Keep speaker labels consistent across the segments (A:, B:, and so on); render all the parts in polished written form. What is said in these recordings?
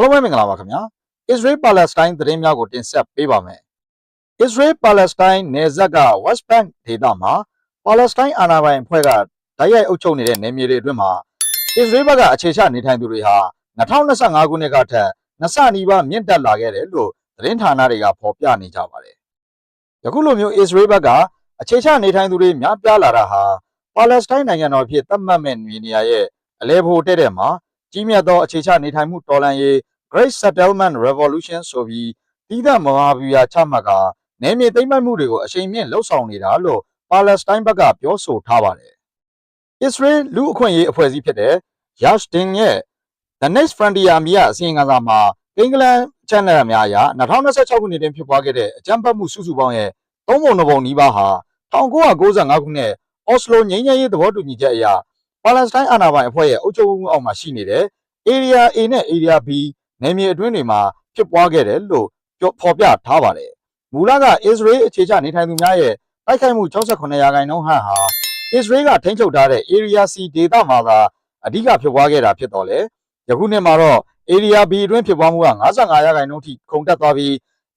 A: အားလုံးပဲမင်္ဂလာပါခင်ဗျာ Israel Palestine သတင်းများကိုတင်ဆက်ပေးပါမယ် Israel Palestine နယ်စပ်က West Bank ဒေသမှာ Palestine အာဏာပိုင်အဖွဲ့ကတိုက်ရိုက်အုပ်ချုပ်နေတဲ့နယ်မြေတွေအတွင်းမှာ Israel ဘက်ကအခြေချနေထိုင်သူတွေဟာ2025ခုနှစ်ကထက်နှစ်ဆနီးပါးမြင့်တက်လာခဲ့တယ်လို့သတင်းဌာနတွေကဖော်ပြနေကြပါတယ်ယခုလိုမျိုး Israel ဘက်ကအခြေချနေထိုင်သူတွေများပြားလာတာဟာ Palestine နိုင်ငံတော်ဖြစ်သတ်မှတ်မဲ့နေရာရဲ့အလဲဖို့တဲ့တဲ့မှာကြီးမြတ်သောအခြေချနေထိုင်မှုတော်လှန်ရေး Great Settlement Revolution ဆိုပြီးတည်တဲ့မဟာဗျူဟာချမှတ်ကနယ်မြေသိမ်းပိုက်မှုတွေကိုအရှိန်မြင့်လှုပ်ဆောင်နေတာလို့ Palestine ဘက်ကပြောဆိုထားပါတယ်။ Israel လူအခွင့်အရေးအဖွဲ့အစည်းဖြစ်တဲ့ Yash Din ရဲ့ The Next Frontier မြေအစီရင်ခံစာမှာအင်္ဂလန် channel အများအရ2026ခုနှစ်တွင်ဖြစ်ပွားခဲ့တဲ့အကြမ်းဖက်မှုစုစုပေါင်းရဲ့3ပုံ2ပုံနီးပါးဟာ1995ခုနှစ် Oslo ငြိမ်းချမ်းရေးသဘောတူညီချက်အရPalestine အာဏာပိုင်အဖွဲ့ရဲ့အုပ်ချုပ်မှုအောက်မှာရှိနေတဲ့ Area A နဲ့ Area B နယ်မြေအတွင်းတွေမှာဖြစ်ပွားခဲ့တယ်လို့ဖော်ပြထားပါတယ်။မူလက Israel အခြေချနေထိုင်သူများရဲ့တိုက်ခိုက်မှု68%ဟာIsrael ကထိန်းချုပ်ထားတဲ့ Area C ဒေသမှာသာအဓိကဖြစ်ပွားခဲ့တာဖြစ်တော်လေ။ယခုနှစ်မှာတော့ Area B အတွင်းဖြစ်ပွားမှုက55%ထိခုန်တက်သွားပြီး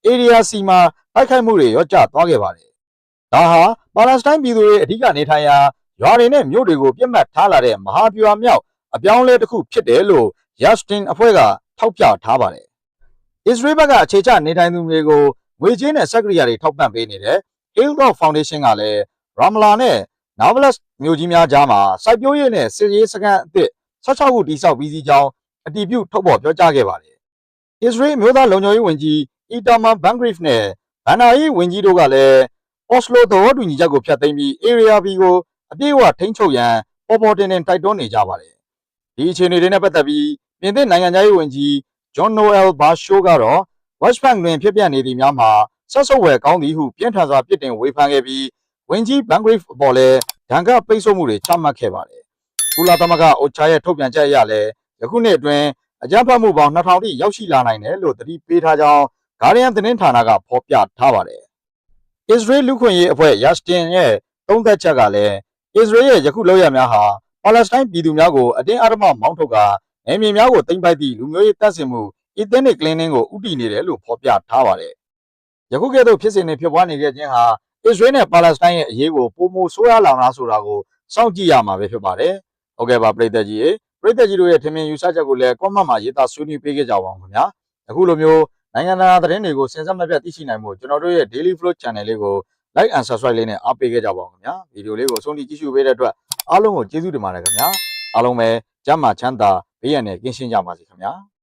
A: Area C မှာတိုက်ခိုက်မှုတွေရောကျသွားခဲ့ပါတယ်။ဒါဟာ Palestine ပြည်သူတွေအဓိကနေထိုင်ရာရွာတွေနဲ့မြို့တွေကိုပြစ်မှတ်ထားလာတဲ့မဟာဗျူဟာမြောက်အပြောင်းအလဲတစ်ခုဖြစ်တယ်လို့ Yashin အဖွဲ့ကထောက်ပြထားပါတယ်။ Israel ဘက်ကအခြေချနေထိုင်သူတွေကိုငွေကြေးနဲ့စက်ကရိယာတွေထောက်ပံ့ပေးနေတဲ့ Hilltop Foundation ကလည်း Ramallah နဲ့ Nablus မြို့ကြီးများကြားမှာစိုက်ပျိုးရေးနဲ့စစ်ရေးစခန်းအသစ်16ခုတည်ဆောက်ပြီးစီးကြောင်းအတည်ပြုထုတ်ဖော်ပြောကြားခဲ့ပါတယ်။ Israel မျိုးသားလုံခြုံရေးဝန်ကြီး Itamar Ben-Gvir နဲ့ဗန်နာရေးဝန်ကြီးတို့ကလည်း Oslo သဘောတူညီချက်ကိုဖျက်သိမ်းပြီး Area B ကိုအပြည့်အဝထိန်းချုပ်ရန်ပေါ်တင်တိုက်တွန်းနေကြပါတယ်။ဒီအခြေအနေတွေနဲ့ပတ်သက်ပြီးပြင်သစ်နိုင်ငံသားရေးဝန်ကြီး Jean-Noël Barrot ကတော့ West Bank တွင်ဖြစ်ပျက်နေသည့်များမှာဆက်ဆုပ်ဝယ်ကောင်းသည်ဟုပြင်းထန်စွာပြစ်တင်ဝေဖန်ခဲ့ပြီးဝန်ကြီး Ben-Gvir အပေါ်လည်းဒဏ်ခတ်ပိတ်ဆို့မှုတွေချမှတ်ခဲ့ပါတယ်။ကုလသမဂ္ဂ OCHA ရဲ့ထုတ်ပြန်ချက်အရလည်းယခုနှစ်အတွင်းအကြမ်းဖက်မှုပေါင်း2000ထိရောက်ရှိလာနိုင်တယ်လို့သတိပေးထားကြောင်း Guardian သတင်းဌာနကဖော်ပြထားပါတယ်။ Israel လူခွင့်ရေးအဖွဲ့ Yashin ရဲ့သုံးသပ်ချက်ကလည်း Israel ရဲ့ယခုလုပ်ရများဟာPalestine ပြည်သူများကိုအတင်းအဓမ္မမောင်းထုတ်ကာနယ်မြေများကိုသိမ်းပိုက်သည့်လူမျိုးရေးတပ်ဆင်မှု ethnic cleansing ကိုဥတည်နေတယ်လို့ဖော်ပြထားပါတယ်။ယခုကဲ့သို့ဖြစ်စဉ်တွေဖြစ်ပွားနေခဲ့ခြင်းဟာ Israel နဲ့ Palestine ရဲ့အရေးကိုပိုမိုဆိုးရွားလာမလားဆိုတာကိုစောင့်ကြည့်ရမှာပဲဖြစ်ပါတယ်။ဟုတ်ကဲ့ပါပရိသတ်ကြီးတို့ရဲ့ထင်မြင်ယူဆချက်ကိုလည်း comment မှာရေးသားဆွေးနွေးပေးခဲ့ကြပါဦးခင်ဗျာ။အခုလိုမျိုးနိုင်ငံတကာသတင်းတွေကိုစင်စက်မပြတ်သိရှိနိုင်ဖို့ကျွန်တော်တို့ရဲ့ Daily Flow Channel လေးကို like and subscribe လေးနဲ့အားပေးခဲ့ကြပါဦးခင်ဗျာ။ဗီဒီယိုလေးကိုအဆုံးထိကြည့်ရှုပေးတဲ့အတွက်အားလုံးကိုကျေးဇူးတင်ပါတယ်ခင်ဗျာအားလုံးပဲကျမ်းမာချမ်းသာဘေးရန်နဲ့ကင်းရှင်းကြပါစေခင်ဗျာ